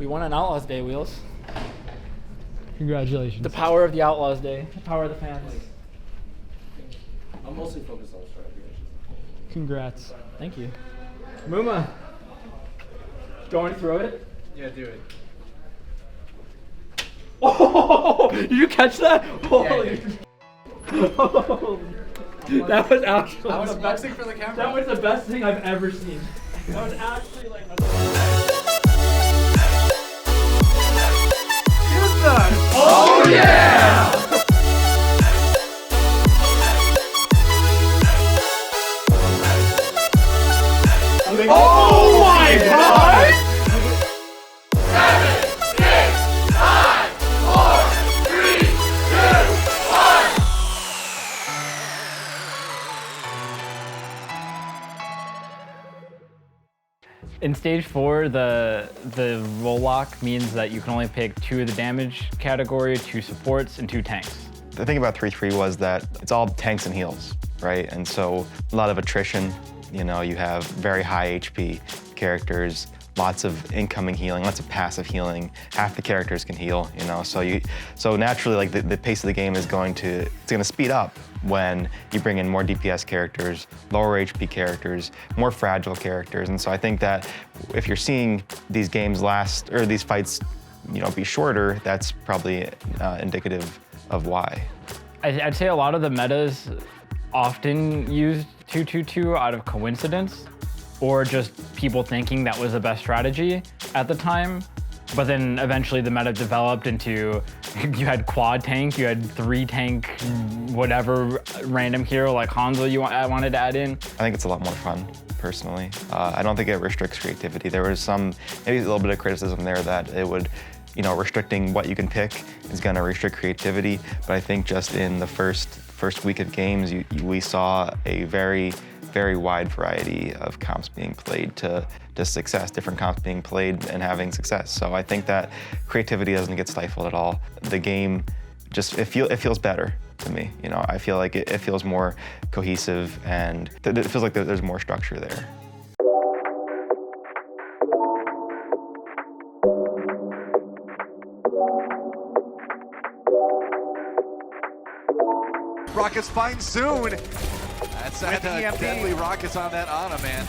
You won on Outlaws Day, Wheels. Congratulations. The power of the Outlaws Day. The power of the fans. I'm mostly focused on strategy. Congrats. Thank you. Muma. Going through it? Yeah, do it. Oh! Did you catch that? Holy. That was actually. I was flexing for the camera. That was the best thing I've ever seen. That was actually like. Oh yeah! Oh my god! 7, 6, 5, 4, 3, 2, 1. In stage 4, the roll lock means that you can only pick 2 of the damage category, 2 supports, and 2 tanks. The thing about 3-3 was that it's all tanks and heals, right? And so a lot of attrition. You know, you have very high HP characters, lots of incoming healing, lots of passive healing. Half the characters can heal, you know, so naturally, like the pace of the game is going to speed up when you bring in more DPS characters, lower HP characters, more fragile characters. And so I think that if you're seeing these games last, or these fights, you know, be shorter, that's probably indicative of why. I'd say a lot of the metas often used 2-2-2 out of coincidence, or just people thinking that was the best strategy at the time. But then eventually the meta developed into, you had quad tank, you had 3 tank, whatever random hero like Hanzo I wanted to add in. I think it's a lot more fun, personally. I don't think it restricts creativity. There was maybe a little bit of criticism there that it would, you know, restricting what you can pick is gonna restrict creativity. But I think just in the first week of games, we saw a very, very wide variety of comps being played to success, different comps being played and having success. So I think that creativity doesn't get stifled at all. The game just, it feels better to me. You know, I feel like it feels more cohesive, and it feels like there's more structure there. Rockets find soon. That's that deadly rockets on that Ana, man.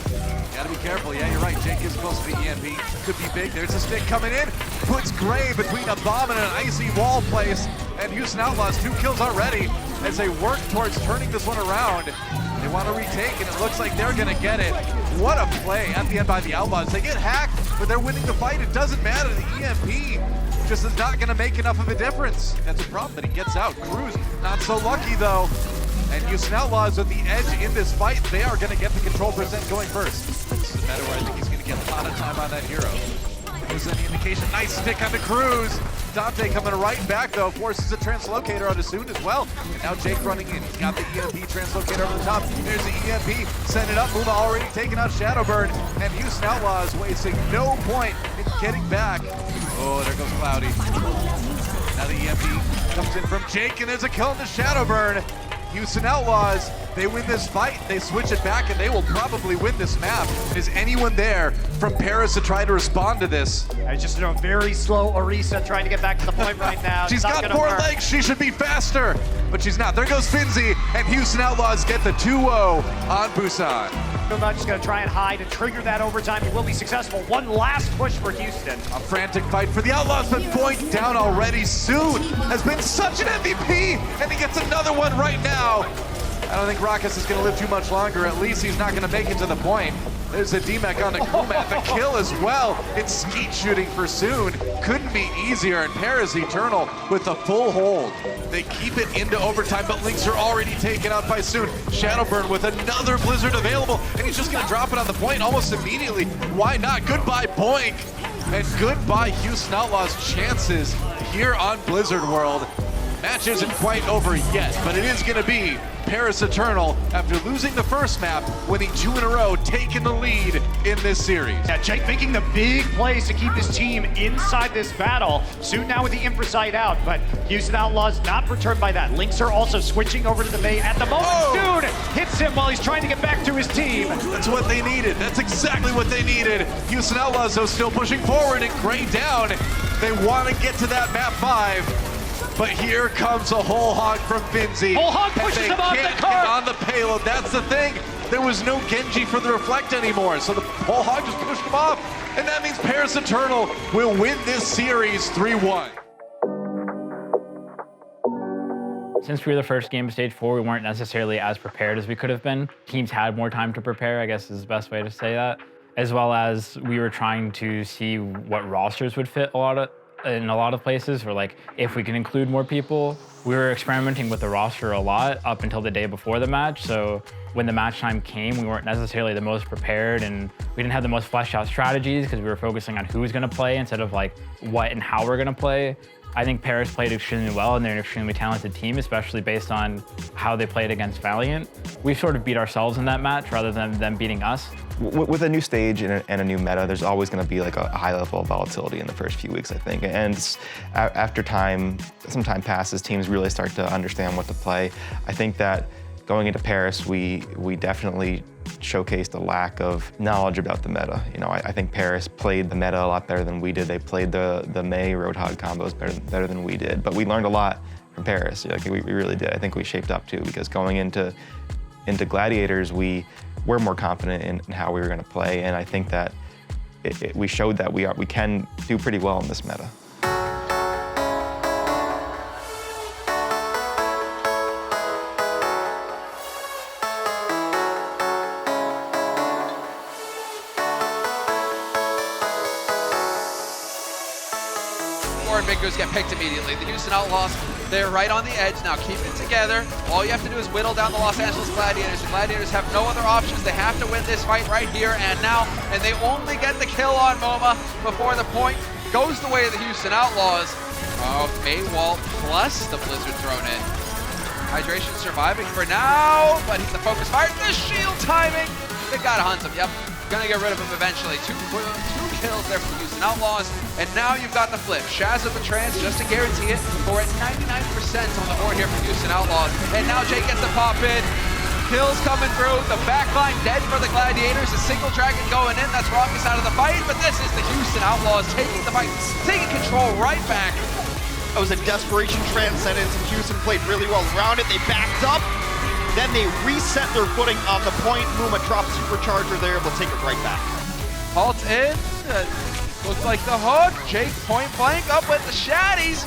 Gotta be careful. Yeah, you're right. Jake is close to the EMP. Could be big. There's a stick coming in. Puts Gray between a bomb and an icy wall place. And Houston Outlaws 2 kills already as they work towards turning this one around. They want to retake, and it looks like they're going to get it. What a play at the end by the Outlaws. They get hacked, but they're winning the fight. It doesn't matter. The EMP just is not going to make enough of a difference. That's a problem, but he gets out. Cruz, not so lucky, though. And Houston Outlaws with the edge in this fight. They are going to get the control percent going first. This is a matter where I think he's going to get a lot of time on that hero. There's any indication. Nice stick on the Cruz. Dante coming right back, though, forces a translocator out as soon as well. And now Jake running in. He's got the EMP translocator over the top. There's the EMP. Send it up. Muma already taking out Shadowburn. And Houston Outlaws wasting no point in getting back. Oh, there goes Cloudy. Now the EMP comes in from Jake, and there's a kill in the Shadowburn. Houston Outlaws, they win this fight, they switch it back, and they will probably win this map. Is anyone there from Paris to try to respond to this? It's just a very slow Orisa trying to get back to the point right now. She's got 4 legs, she should be faster, but she's not. There goes Finzi, and Houston Outlaws get the 2-0 on Busan. Muma just gonna try and hide and trigger that overtime. He will be successful. One last push for Houston. A frantic fight for the Outlaws, but point down already. Soon has been such an MVP, and he gets another one right now. I don't think Rockus is going to live too much longer. At least he's not going to make it to the point. There's a DMAC on the Kumat. The kill as well. It's skeet shooting for Soon. Couldn't be easier. And Paris Eternal with a full hold. They keep it into overtime, but Lynx are already taken out by Soon. Shadowburn with another Blizzard available, and he's just going to drop it on the point almost immediately. Why not? Goodbye, Boink. And goodbye, Houston Outlaws' chances here on Blizzard World. Match isn't quite over yet, but it is going to be Paris Eternal after losing the first map, winning 2 in a row, taking the lead in this series. Yeah, Jake making the big plays to keep his team inside this battle. Soon now with the Infrasight out, but Houston Outlaws not perturbed by that. Lynx are also switching over to the May at the moment. Soon hits him while he's trying to get back to his team. That's what they needed. That's exactly what they needed. Houston Outlaws, though, still pushing forward and Gray down. They want to get to that map 5, but here comes a whole hog from Finzi. Whole hog pushes him off the Get cart. on the payload. That's the thing. There was no Genji for the reflect anymore, so the whole hog just pushed him off, and that means Paris Eternal will win this series 3-1. Since we were the first game of Stage 4, we weren't necessarily as prepared as we could have been. Teams had more time to prepare, I guess is the best way to say that. As well as we were trying to see what rosters would fit in a lot of places, or like if we can include more people. We were experimenting with the roster a lot up until the day before the match, so when the match time came, we weren't necessarily the most prepared, and we didn't have the most fleshed out strategies because we were focusing on who was going to play instead of like what and how we're going to play. I think Paris played extremely well, and they're an extremely talented team, especially based on how they played against Valiant. We sort of beat ourselves in that match rather than them beating us. With a new stage and a new meta, there's always going to be like a high level of volatility in the first few weeks, I think. And after some time passes, teams really start to understand what to play. I think that going into Paris, we definitely showcased a lack of knowledge about the meta. You know, I think Paris played the meta a lot better than we did. They played the Mei Roadhog combos better than we did. But we learned a lot from Paris. Like we really did. I think we shaped up too, because going into Gladiators, we were more confident in how we were going to play, and I think that we showed that we can do pretty well in this meta. Fingers get picked immediately. The Houston Outlaws, they're right on the edge now. Keep it together. All you have to do is whittle down the Los Angeles Gladiators. The Gladiators have no other options. They have to win this fight right here and now, and they only get the kill on MoMA before the point goes the way of the Houston Outlaws. Oh, Maywalt plus the Blizzard thrown in. Hydration surviving for now, but he's the focus fire. The shield timing. They gotta hunt him. Yep, gonna get rid of him eventually. Two kills there for the Houston Outlaws, and now you've got the flip. Shaz of the Trance just to guarantee it. We're at 99% on the board here for Houston Outlaws, and now Jake gets the pop in. Kills coming through. The backline dead for the Gladiators. A single dragon going in. That's Raucus out of the fight, but this is the Houston Outlaws taking the fight, taking control right back. That was a desperation transcendence, and Houston played really well around it. They backed up, then they reset their footing on the point. Muma dropped supercharger there, will take it right back. Halt in. Looks like the hook. Jake point blank up with the Shaddies.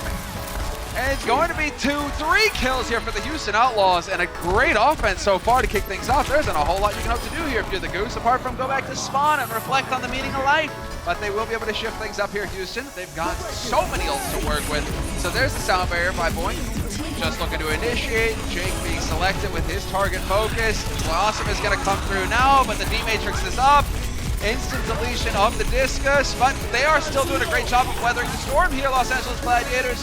And it's going to be 2-3 kills here for the Houston Outlaws, and a great offense so far to kick things off. There isn't a whole lot you can hope to do here if you're the Goose, apart from go back to spawn and reflect on the meaning of life. But they will be able to shift things up here, Houston. They've got so many ults to work with. So there's the sound barrier by Boink. Just looking to initiate. Jake being selected with his target focus. Blossom is going to come through now, but the D-Matrix is up. Instant deletion of the Discus, but they are still doing a great job of weathering the storm here, Los Angeles Gladiators.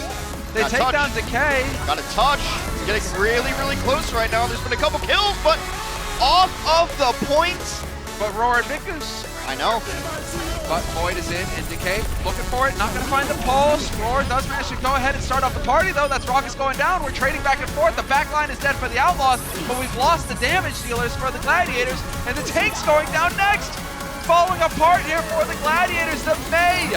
They take down Decay. Got a touch. Getting really, really close right now. There's been a couple kills, but off of the points. But Roar and Vickers. I know. But Void is in, and Decay looking for it. Not going to find the pulse. Roar does manage to go ahead and start off the party, though. That's Raucus going down. We're trading back and forth. The back line is dead for the Outlaws, but we've lost the damage dealers for the Gladiators, and the tank's going down next. Falling apart here for the Gladiators. The Mei.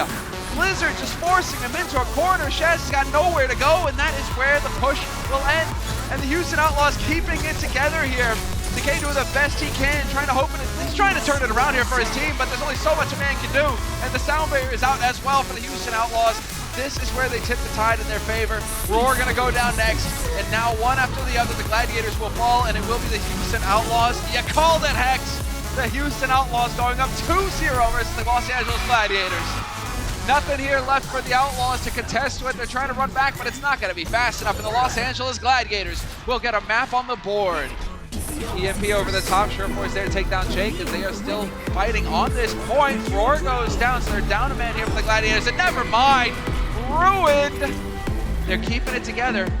Blizzard just forcing him into a corner. Shaz has got nowhere to go, and that is where the push will end. And the Houston Outlaws keeping it together here. Decay doing the best he can, trying to turn it around here for his team, but there's only so much a man can do. And the sound barrier is out as well for the Houston Outlaws. This is where they tip the tide in their favor. Roar gonna go down next, and now one after the other, the Gladiators will fall, and it will be the Houston Outlaws. You called it, Hex. The Houston Outlaws going up 2-0 versus the Los Angeles Gladiators. Nothing here left for the Outlaws to contest with. They're trying to run back, but it's not going to be fast enough. And the Los Angeles Gladiators will get a map on the board. EMP over the top. Sureforce there to take down Jake, as they are still fighting on this point. Roar goes down, so they're down a man here for the Gladiators. And never mind, ruined. They're keeping it together.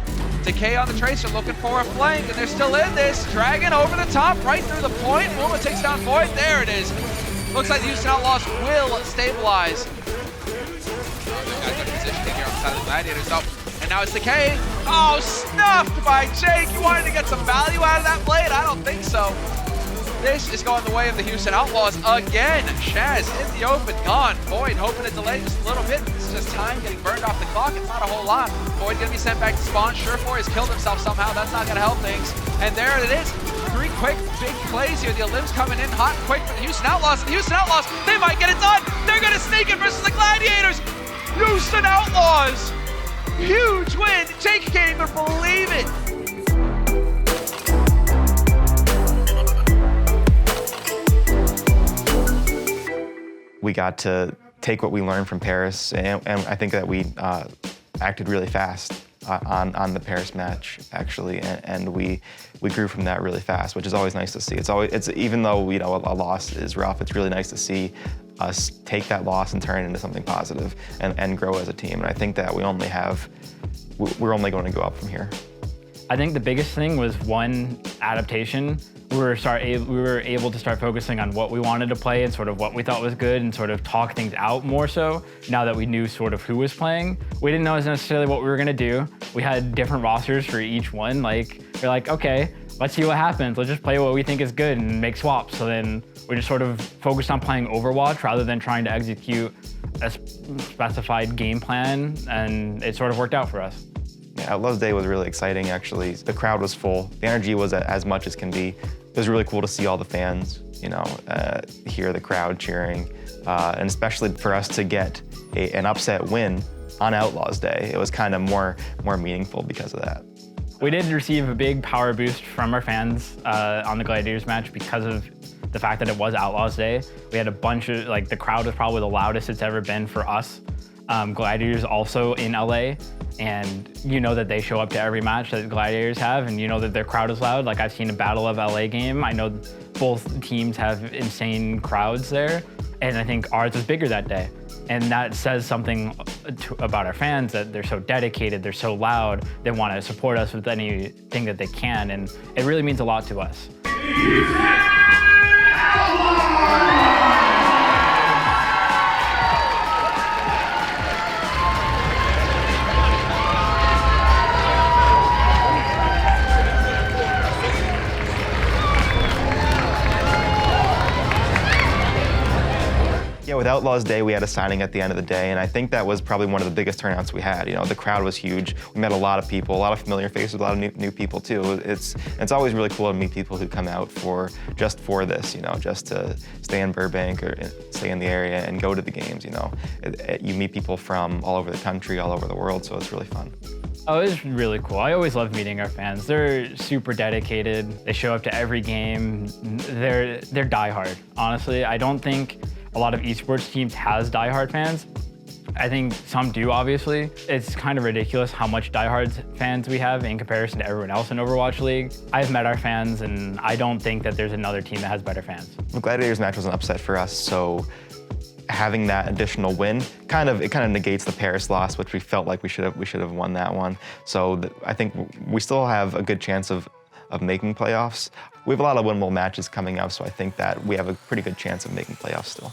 Decay on the Tracer looking for a flank, and they're still in this. Dragon over the top, right through the point. Muma takes down Void. There it is. Looks like the Houston Outlaws will stabilize. Got good positioning here on the side of the Gladiators, though. And now it's Decay. Oh, snuffed by Jake. You wanted to get some value out of that blade? I don't think so. This is going the way of the Houston Outlaws again. Shaz in the open, gone. Void hoping to delay just a little bit. It's just time getting burned off the clock. It's not a whole lot. Void gonna be sent back to spawn. Surefoy has killed himself somehow. That's not gonna help things. And there it is. 3 quick, big plays here. The Limbs coming in hot and quick for the Houston Outlaws. And the Houston Outlaws, they might get it done. They're gonna sneak it versus the Gladiators. Houston Outlaws, huge win. Jake can't even believe it. We got to take what we learned from Paris, and I think that we acted really fast on the Paris match, actually, and we grew from that really fast, which is always nice to see. It's even though a loss is rough, it's really nice to see us take that loss and turn it into something positive and grow as a team. And I think that we're only going to go up from here. I think the biggest thing was one, adaptation. We were able to start focusing on what we wanted to play and sort of what we thought was good and sort of talk things out more so now that we knew sort of who was playing. We didn't know necessarily what we were gonna do. We had different rosters for each one. We're like, okay, let's see what happens. Let's just play what we think is good and make swaps. So then we just sort of focused on playing Overwatch rather than trying to execute a specified game plan, and it sort of worked out for us. Yeah, Outlaws Day was really exciting, actually. The crowd was full. The energy was as much as can be. It was really cool to see all the fans, hear the crowd cheering, and especially for us to get an upset win on Outlaws Day. It was kind of more meaningful because of that. We did receive a big power boost from our fans on the Gladiators match because of the fact that it was Outlaws Day. We had a bunch of, the crowd was probably the loudest it's ever been for us. Gladiators also in LA, and you know that they show up to every match that Gladiators have, and you know that their crowd is loud. Like, I've seen a Battle of LA game. I know both teams have insane crowds there, and I think ours was bigger that day. And that says something about our fans, that they're so dedicated, they're so loud, they want to support us with anything that they can, and it really means a lot to us. Yeah, with Outlaws Day, we had a signing at the end of the day, and I think that was probably one of the biggest turnouts we had. The crowd was huge. We met a lot of people, a lot of familiar faces, a lot of new people too. It's always really cool to meet people who come out just for this, just to stay in Burbank or stay in the area and go to the games. You meet people from all over the country, all over the world, so it's really fun. Oh, it was really cool. I always love meeting our fans. They're super dedicated. They show up to every game. They're diehard. Honestly, I don't think a lot of esports teams has diehard fans. I think some do, obviously. It's kind of ridiculous how much diehard fans we have in comparison to everyone else in Overwatch League. I've met our fans, and I don't think that there's another team that has better fans. The Gladiators match was an upset for us, so having that additional win it kind of negates the Paris loss, which we felt like we should have won that one. So I think we still have a good chance of making playoffs. We have a lot of winnable matches coming up, so I think that we have a pretty good chance of making playoffs still.